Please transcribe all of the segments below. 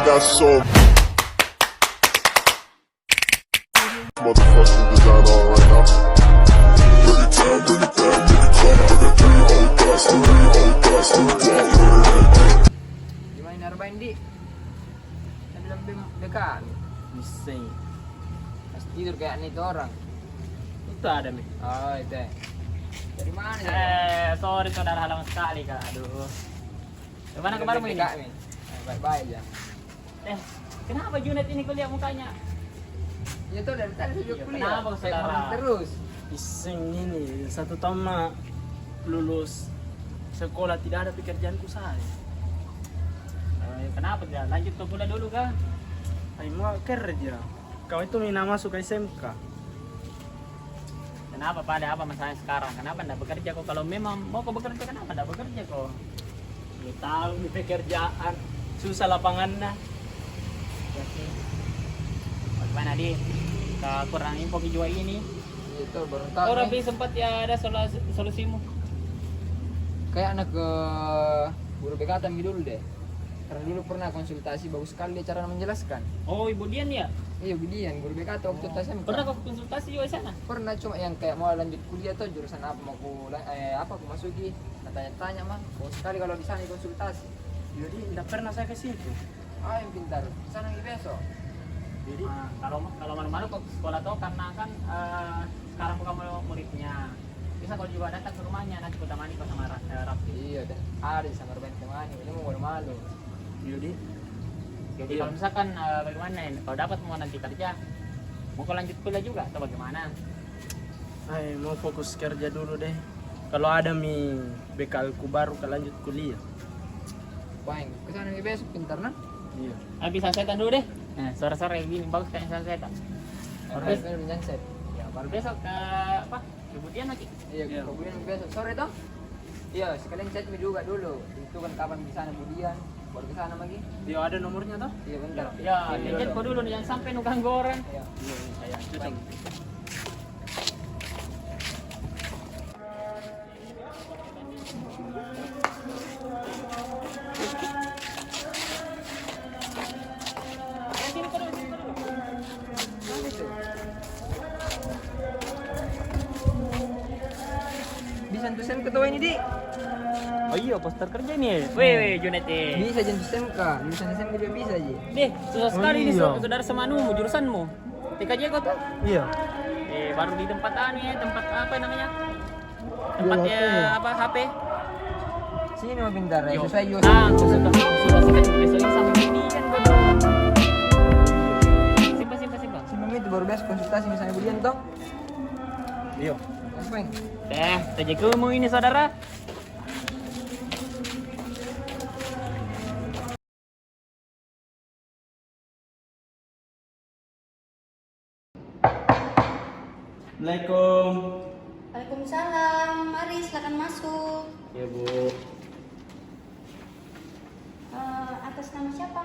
got so motherfucking design on right now. Bring it down, bring it down, bring it down. I got 3 old guys, Gimana narbain di? Kan lebih dekat. Bising. Pas tidur kayak nih tuh orang. Itu ada nih. Oh itu. Dari mana? Ya? Sorry saudara halaman sekali kak. Aduh. Gimana kemarin ini? Nih. Baik-baik aja. Kenapa Junet ini kuliah mukanya? Ya tuh dari tadi sejak Iya, kuliah. kenapa, Kayak saudara? orang terus. Bising ini 1 tahun mah lulus sekolah tidak ada pekerjaanku saya. Kenapa dia? Lanjut ke kuliah dulu kah? Ayo mau kerja. Kau itu mina masuk ke SMK. Kenapa pada apa masalahnya sekarang? Kenapa enggak bekerja kok? Kalau memang mau kau bekerja kenapa enggak bekerja kok? Lu tahu di pekerjaan susah lapangannya. Ya sih. Bagaimana di? Kurang info kejual ini. Itu baru tahu. Kau nih. Rabi sempat ya ada solusimu? Kayak anak ke guru BK Tambi dulu deh. Karena dulu pernah konsultasi, bagus sekali dia cara menjelaskan. Oh, Ibu Dian ya? Iya Bidian, guru BK waktu SMK. Pernah kau konsultasi juga di sana? Pernah, cuma yang kayak mau lanjut kuliah tuh jurusan apa mau aku masuki. Tanya-tanya mah, bagus sekali kalau di sana konsultasi. Jadi tidak pernah saya ke situ. Ah yang pintar, di sana lagi besok. Jadi kalau malu-malu kok sekolah tuh karena kan sekarang bukan muridnya. Bisa kau juga datang ke rumahnya nanti kau temani kau sama Raffi. Iya, dan ada sama Ruben temani, ini mau malu. Jadi kalau misalkan bagaimana ini? Kalau dapat mau nanti kerja, mau kau lanjut kuliah juga atau bagaimana? Mau fokus kerja dulu deh. Kalau ada bekalku baru ke lanjut kuliah. Baik, kesana lagi besok pintar nah. Iya. Bisa setan dulu deh. Nah, sore-sore gini bagus kayaknya setan. Baru besok menyanset. Ya, baru besok ke apa? Kemudian lagi. Iya, kemudian besok sore toh. Iya, sekalian chat me juga dulu. Itu kan kapan di sana kemudian baru ke sana lagi. Dia ada nomornya toh? Iya bentar. Ya, chat ko dulu jangan sampai nukang goreng. Iya. Iya, cocok. Bisa tuh sem ketua ini di. Oh iya, poster kerja nih. Weh, Junet Bisa jentuh SMK, lulusan SMK juga bisa aja. Deh, susah sekali iya. nih saudara semanumu, jurusanmu. TKJ kau tuh? Iya. Baru di tempat tempat apa namanya? Tempat Iya, HP. apa HP? Sini mah pintar ya, sesuai juga. Susah kan besok ini sama ini kan bodoh. Simpan. Sebelum itu baru besok konsultasi misalnya Budian toh. Iya. Apa yang? TJ kamu ini saudara. Assalamualaikum. Waalaikumsalam, mari silakan masuk. Ya Bu. Atas nama siapa?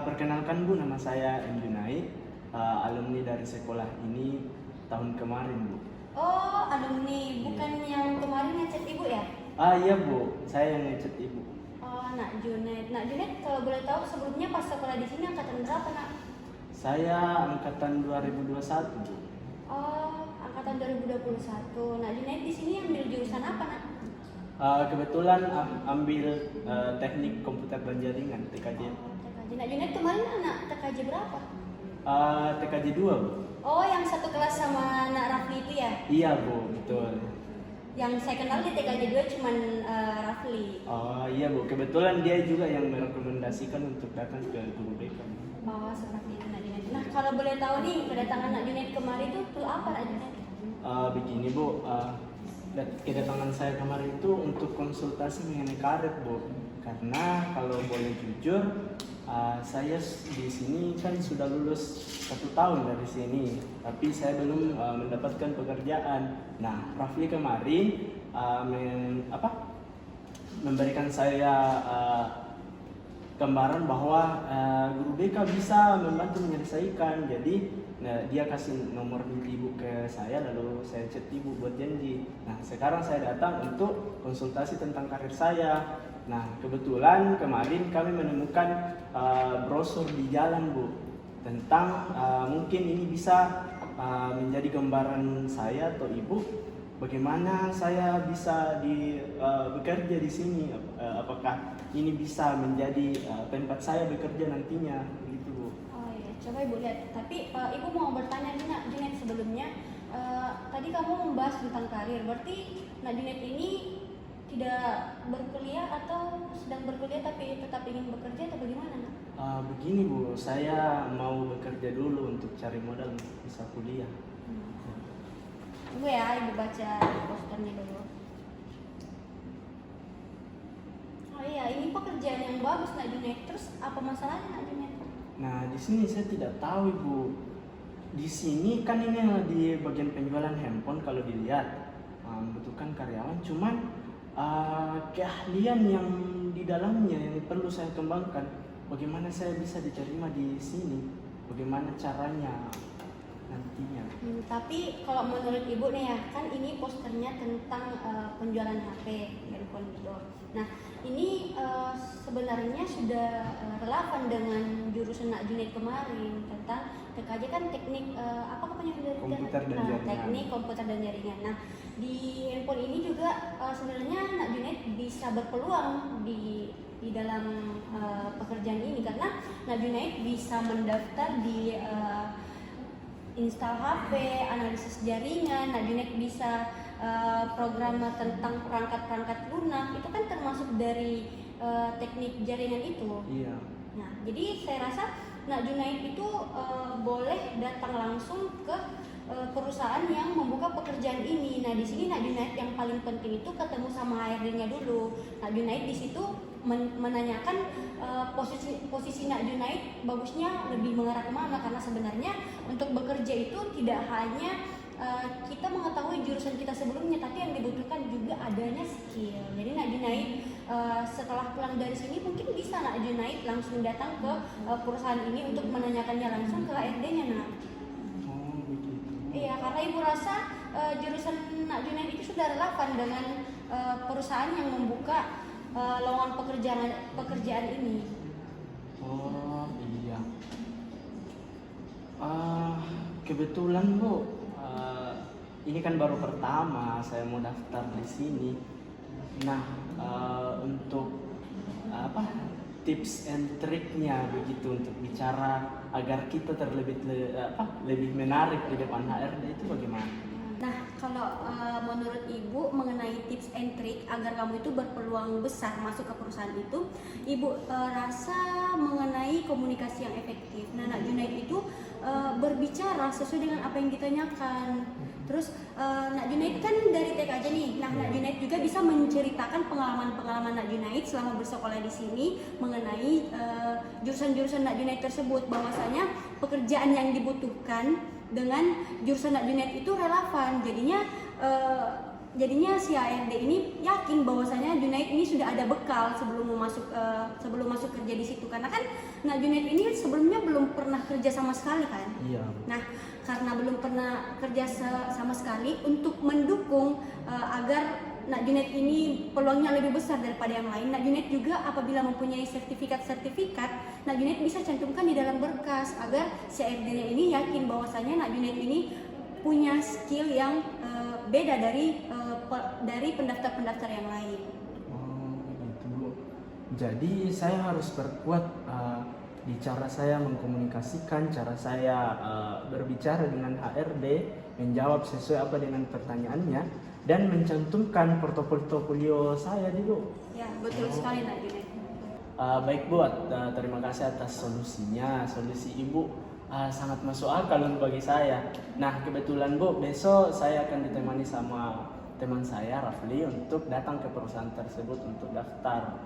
Perkenalkan Bu, nama saya M. Junai, alumni dari sekolah ini tahun kemarin Bu. Oh, alumni, bukan yang kemarin ngechat ibu ya? Iya Bu, saya yang ngechat Ibu. Oh, Nak Junet. Nak Junet, kalau boleh tahu sebelumnya pas sekolah di sini angkatan berapa, Nak? Saya angkatan 2021 Bu. Oh, angkatan 2021. Nak Junet di sini ambil jurusan apa, Nak? Kebetulan ambil teknik komputer dan jaringan TKJ. TKJ. Nak Junet kemarin anak TKJ berapa? TKJ 2 Bu. Oh, yang satu kelas sama Nak Rafli itu ya? Iya Bu, betul. Yang saya kenal di TKJ 2 cuman Rafli. Oh iya Bu, kebetulan dia juga yang merekomendasikan untuk datang ke guru BK. Oh, seperti itu Nak Junet. Nah, kalau boleh tahu nih, kedatangan Nak Junet kemarin itu apa Nak Junet? Begini Bu, kedatangan saya kemarin itu untuk konsultasi mengenai karir Bu. Karena kalau boleh jujur, saya di sini kan sudah lulus 1 tahun dari sini, tapi saya belum mendapatkan pekerjaan. Nah, Rafli kemarin memberikan saya gambaran bahwa guru BK bisa membantu menyelesaikan. Jadi dia kasih nomor ibu ke saya, lalu saya chat ibu buat janji. Nah sekarang saya datang untuk konsultasi tentang karir saya. Nah, kebetulan kemarin kami menemukan brosur di jalan, Bu, tentang mungkin ini bisa menjadi gambaran saya atau Ibu bagaimana saya bisa bekerja di sini. Apakah ini bisa menjadi tempat saya bekerja nantinya, begitu, Bu. Oh iya, coba Ibu lihat. Tapi Ibu mau bertanya nih Nak Junet sebelumnya. Tadi kamu membahas tentang karir, berarti Nak Junet ini tidak berkuliah atau sedang berkuliah tapi tetap ingin bekerja atau bagaimana, Nak? Begini, Bu, saya mau bekerja dulu untuk cari modal untuk bisa kuliah. Tunggu ya, Ibu baca posternya dulu. Oh iya, ini pekerjaan yang bagus Nak Junet. Terus apa masalahnya Nak Junet? Nah, di sini saya tidak tahu, Ibu. Di sini kan ini di bagian penjualan handphone kalau dilihat membutuhkan karyawan, cuman keahlian yang di dalamnya yang perlu saya kembangkan. Bagaimana saya bisa diterima di sini? Bagaimana caranya nantinya? Tapi kalau menurut Ibu nih ya, kan ini posternya tentang penjualan HP handphone gitu. Nah, ini sebenarnya sudah relevan dengan jurusan Nak Junet kemarin tentang TKJ kan teknik apa kepanjangan dari Komputer dan jaringan. teknik komputer dan jaringan. Nah, di handphone ini juga sebenarnya Nak Junet bisa berpeluang di dalam pekerjaan ini karena Nak Junet bisa mendaftar di install HP, analisis jaringan. Nak Junet bisa program tentang perangkat-perangkat lunak, itu kan termasuk dari teknik jaringan itu. Iya. Nah, jadi saya rasa Nak Junaid itu boleh datang langsung ke perusahaan yang membuka pekerjaan ini. Nah, di sini Nak Junaid yang paling penting itu ketemu sama HRD-nya dulu. Nak Junaid di situ menanyakan posisi Nak Junaid bagusnya lebih mengarah kemana, karena sebenarnya untuk bekerja itu tidak hanya kita mengetahui jurusan kita sebelumnya, tapi yang dibutuhkan juga adanya skill. Jadi Nak Junaid setelah pulang dari sini mungkin bisa Nak Junaid langsung datang ke perusahaan ini untuk menanyakannya langsung ke HRD-nya, Nak. Oh, begitu. Iya, karena Ibu rasa jurusan Nak Junaid itu sudah relevan dengan perusahaan yang membuka lowongan pekerjaan ini. Oh, iya. Kebetulan, Bu, ini kan baru pertama saya mau daftar di sini. Nah, untuk tips and triknya begitu untuk bicara agar kita lebih menarik di depan HRD itu bagaimana? Nah, kalau menurut Ibu mengenai tips and trick agar kamu itu berpeluang besar masuk ke perusahaan itu, Ibu rasa mengenai komunikasi yang efektif. Nah, Nak Junaid itu berbicara sesuai dengan apa yang ditanyakan. Terus Nak Junaid kan dari TKJ nih. Nah, Nak Junaid juga bisa menceritakan pengalaman-pengalaman Nak Junaid selama bersekolah di sini mengenai jurusan-jurusan Nak Junaid tersebut, bahwasanya pekerjaan yang dibutuhkan dengan jurusan Nak Junaid itu relevan. Jadinya si HRD ini yakin bahwasanya Junaid ini sudah ada bekal sebelum masuk kerja di situ, karena kan Nak Junaid ini sebelumnya belum pernah kerja sama sekali kan. Iya. Nah, karena belum pernah kerja sama sekali, untuk mendukung agar Nak Junaid ini peluangnya lebih besar daripada yang lain, Nak Junaid juga apabila mempunyai sertifikat, Nak Junaid bisa cantumkan di dalam berkas agar si HRD-nya ini yakin bahwasanya Nak Junaid ini punya skill yang beda dari pendaftar-pendaftar yang lain. Oh, begitu, Bu. Jadi saya harus perkuat di cara saya mengkomunikasikan, cara saya berbicara dengan HRD, menjawab sesuai apa dengan pertanyaannya, dan mencantumkan portofolio saya dulu. Ya, betul sekali Nak Junaid. Baik, Bu, terima kasih atas solusinya. Solusi Ibu sangat masuk akal bagi saya. Nah, kebetulan, Bu, besok saya akan ditemani sama teman saya, Rafli, untuk datang ke perusahaan tersebut untuk daftar.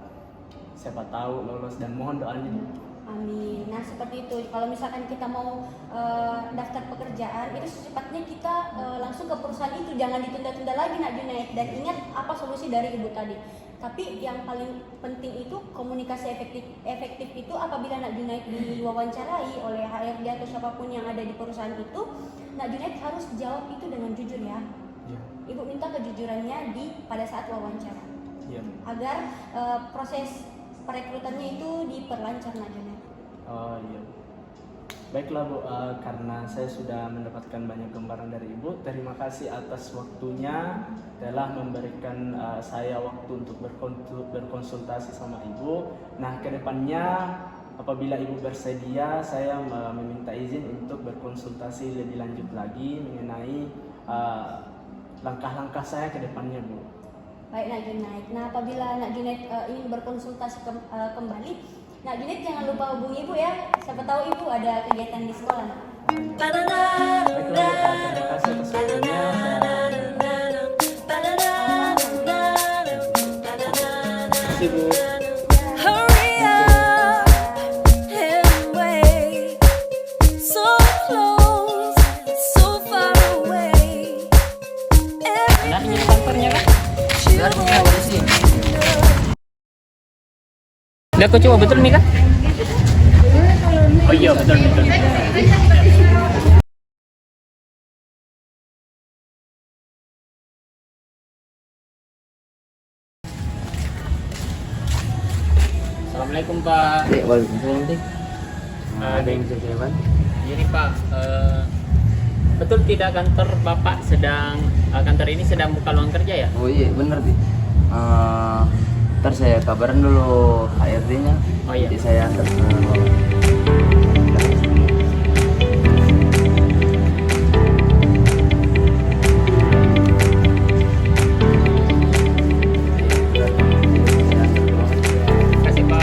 Siapa tahu lolos, dan mohon doanya. Amin. Nah, seperti itu. Kalau misalkan kita mau daftar pekerjaan, itu secepatnya kita langsung ke perusahaan itu. Jangan ditunda-tunda lagi Nak Junaid. Dan ingat apa solusi dari Ibu tadi. Tapi yang paling penting itu komunikasi efektif itu apabila Nak Junaid diwawancarai oleh HRD atau siapapun yang ada di perusahaan itu, Nak Junaid harus jawab itu dengan jujur ya. Ya. Ibu minta kejujurannya pada saat wawancara. Iya. agar proses perekrutannya itu diperlancar Nak Junaid. Oh iya. Baiklah Bu, karena saya sudah mendapatkan banyak gambaran dari Ibu, terima kasih atas waktunya telah memberikan saya waktu untuk berkonsultasi sama Ibu. Nah, kedepannya apabila Ibu bersedia, saya meminta izin untuk berkonsultasi lebih lanjut lagi mengenai langkah-langkah saya ke depannya, Bu. Baik Nak Junaid. Nah, apabila Nak Junaid ingin berkonsultasi kembali, Nak Junaid jangan lupa hubungi Ibu ya. Siapa tahu Ibu ada kegiatan di sekolah. Baiklah, terima kasih atas waktunya. Terima kasih Bu. Hurry up and wait. So close, so far away. Nah, ini kantornya kan? Biar kita di sini. Udah aku coba betul Mika? Oh iya betul. Assalamualaikum Pak. Waalaikumsalam. Ada yang bisa saya bantu? Jadi Pak, betul tidak kantor Bapak kantor ini sedang buka lowongan kerja ya? Oh iya bener sih. Ntar saya kabarin dulu HRD-nya. Oh iya. Nanti saya antar ke bawah. Kasih Pak.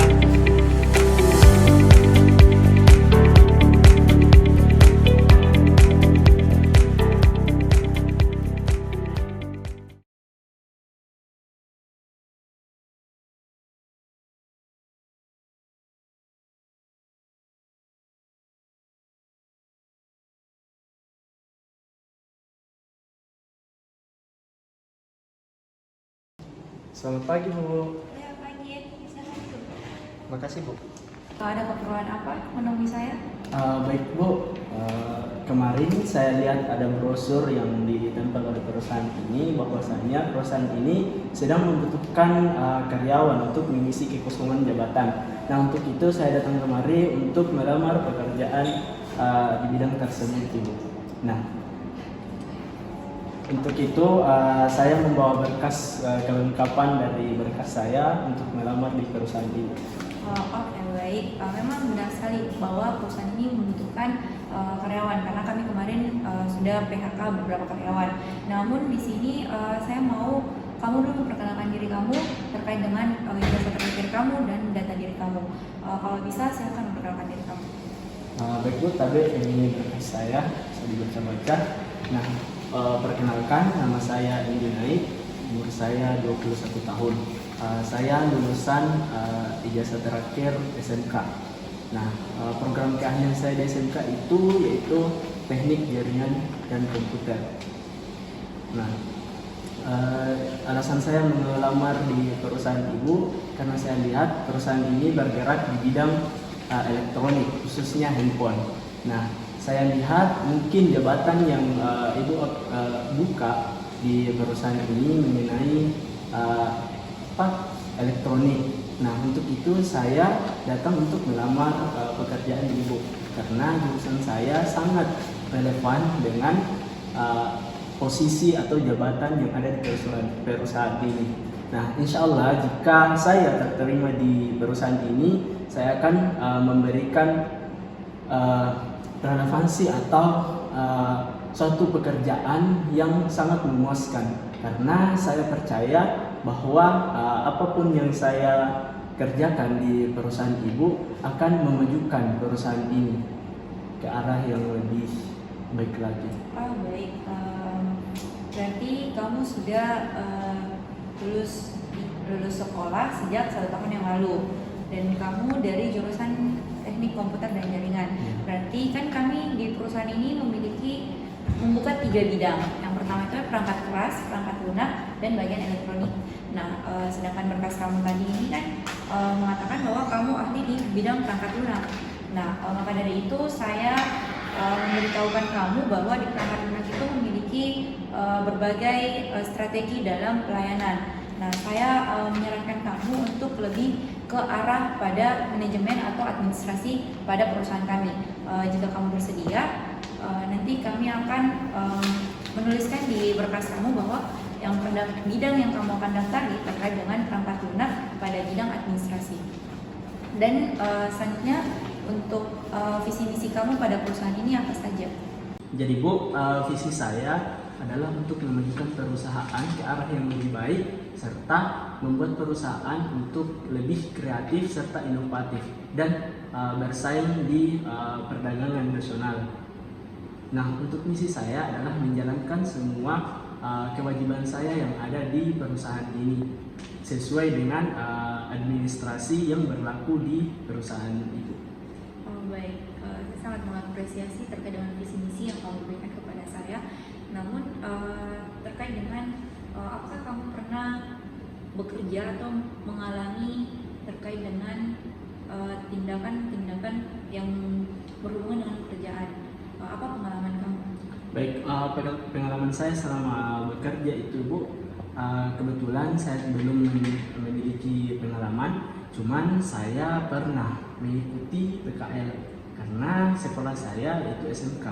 Selamat pagi Bu. Ya, pagi. Assalamualaikum. Makasih Bu. Ada keperluan apa menemui saya? Baik Bu, kemarin saya lihat ada brosur yang ditempel oleh perusahaan ini bahwasanya perusahaan ini sedang membutuhkan karyawan untuk mengisi kekosongan jabatan. Nah untuk itu saya datang kemari untuk melamar pekerjaan di bidang tersebut Bu. Nah untuk itu saya membawa berkas kelengkapan dari berkas saya untuk melamar di perusahaan ini. Oke, baik. Memang benar sekali bahwa perusahaan ini membutuhkan karyawan karena kami kemarin sudah PHK beberapa karyawan. Namun di sini saya mau kamu dulu memperkenalkan diri kamu terkait dengan ijazah terakhir kamu dan data diri kamu. Kalau bisa silakan memperkenalkan diri kamu. Baik Bu, tadi ini berkas saya dibaca-baca. Nah, perkenalkan nama saya Indi Naik, umur saya 21 tahun. Saya lulusan ijazah terakhir SMK. Nah, program keahlian saya di SMK itu yaitu teknik jaringan dan komputer. Nah, alasan saya melamar di perusahaan ibu karena saya lihat perusahaan ini bergerak di bidang elektronik, khususnya handphone. Nah, saya lihat mungkin jabatan yang ibu buka di perusahaan ini mengenai elektronik. Nah, untuk itu saya datang untuk melamar pekerjaan ibu karena jurusan saya sangat relevan dengan posisi atau jabatan yang ada di perusahaan ini. Nah, insya Allah jika saya terterima di perusahaan ini, saya akan memberikan relevansi atau suatu pekerjaan yang sangat memuaskan karena saya percaya bahwa apapun yang saya kerjakan di perusahaan ibu akan memajukan perusahaan ini ke arah yang lebih baik lagi. Baik. Berarti kamu sudah lulus sekolah sejak 1 tahun yang lalu dan kamu dari jurusan teknik komputer dan jaringan. Berarti kan kami di perusahaan ini membuka 3 bidang. Yang pertama itu perangkat keras, perangkat lunak, dan bagian elektronik. Nah, sedangkan berkas kamu tadi ini kan mengatakan bahwa kamu ahli di bidang perangkat lunak. Nah, maka dari itu saya memberitahukan kamu bahwa di perangkat lunak itu memiliki berbagai strategi dalam pelayanan. Nah, saya menyarankan kamu untuk lebih ke arah pada manajemen atau administrasi pada perusahaan kami. Jika kamu bersedia, nanti kami akan menuliskan di berkas kamu bahwa yang bidang yang kamu akan daftari terkait dengan perangkat lunak pada bidang administrasi. Dan selanjutnya untuk visi misi kamu pada perusahaan ini apa saja? Jadi Bu, visi saya adalah untuk memajukan perusahaan ke arah yang lebih baik serta membuat perusahaan untuk lebih kreatif serta inovatif dan bersaing di perdagangan nasional. Nah, untuk misi saya adalah menjalankan semua kewajiban saya yang ada di perusahaan ini sesuai dengan administrasi yang berlaku di perusahaan itu. Oh, baik, saya sangat mengapresiasi terkait dengan visi misi yang kamu berikan kepada saya. Namun terkait dengan apakah kamu pernah bekerja atau mengalami terkait dengan tindakan-tindakan yang berhubungan dengan pekerjaan? Apa pengalaman kamu? Baik, pengalaman saya selama bekerja itu Bu, kebetulan saya belum memiliki pengalaman, cuman saya pernah mengikuti PKL karena sekolah saya itu SMK.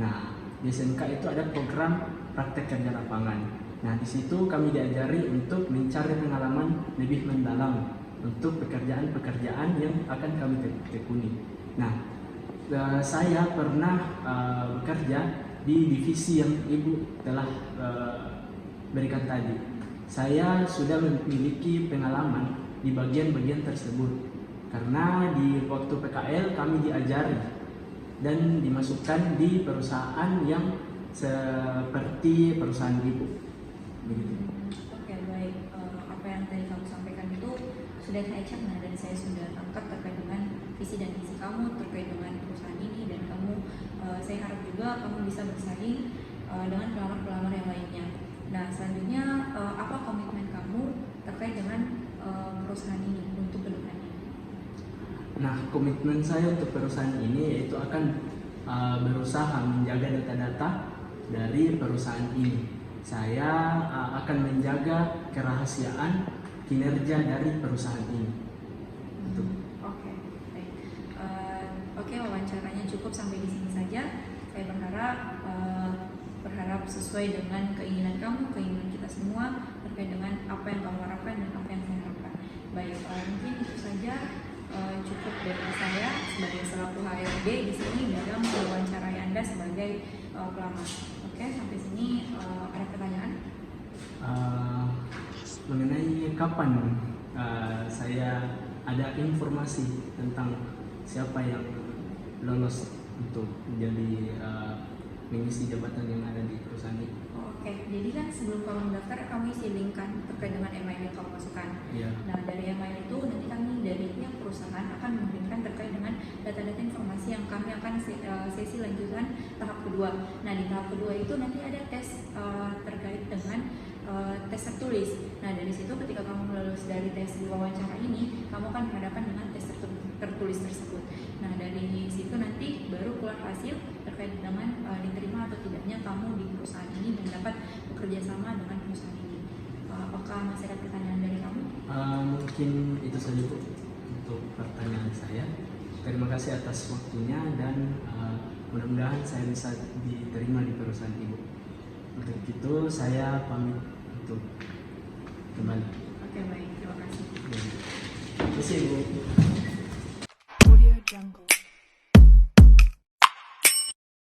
Nah, di SMK itu ada program praktek kerja lapangan. Nah, di situ kami diajari untuk mencari pengalaman lebih mendalam untuk pekerjaan-pekerjaan yang akan kami tekuni. Nah, saya pernah bekerja di divisi yang Ibu telah berikan tadi. Saya sudah memiliki pengalaman di bagian-bagian tersebut karena di waktu PKL kami diajari dan dimasukkan di perusahaan yang seperti perusahaan Ibu. Begitu. Oke, baik. Apa yang tadi kamu sampaikan itu sudah saya cerna dan saya sudah tangkap terkait dengan visi dan misi kamu terkait dengan perusahaan ini, dan kamu, saya harap juga kamu bisa bersaing dengan pelamar-pelamar yang lainnya. Nah, selanjutnya apa komitmen kamu terkait dengan perusahaan ini untuk kedepannya? Nah, komitmen saya untuk perusahaan ini yaitu akan berusaha menjaga data-data dari perusahaan ini. Saya akan menjaga kerahasiaan kinerja dari perusahaan ini. Oke, baik. Oke, wawancaranya cukup sampai di sini saja. Saya berharap sesuai dengan keinginan kamu, keinginan kita semua terkait dengan apa yang kamu harapkan dan apa yang saya harapkan. Baik, mungkin itu saja cukup dari saya sebagai selaku HRD di sini dalam mewawancarai Anda sebagai pelamar. Oke, sampai sini ada pertanyaan? Mengenai kapan saya ada informasi tentang siapa yang lolos untuk menjadi mengisi jabatan yang ada di perusahaan ini. Oke, jadi kan sebelum kamu mendaftar kamu isi link kan terkait dengan email yang kamu masukkan. Iya. Nah, dari email itu nanti kami dari pihak perusahaan akan memberikan terkait dengan data-data informasi yang kami akan sesi lanjutan tahap kedua. Nah, di tahap kedua itu nanti ada tes terkait dengan tes tertulis. Nah, dari situ ketika kamu lulus dari tes wawancara ini, kamu akan berhadapan dengan tes tertulis tersebut. Nah, dari situ nanti baru keluar hasil terkait dengan diterima atau tidaknya kamu di perusahaan ini dan dapat bekerja sama dengan perusahaan ini. Apakah masih ada pertanyaan dari kamu? Mungkin itu saja Bu untuk pertanyaan saya. Terima kasih atas waktunya dan mudah-mudahan saya bisa diterima di perusahaan Ibu. Untuk itu saya pamit untuk kembali. Oke, baik, terima kasih. Terima kasih Bu. Audio Jungle.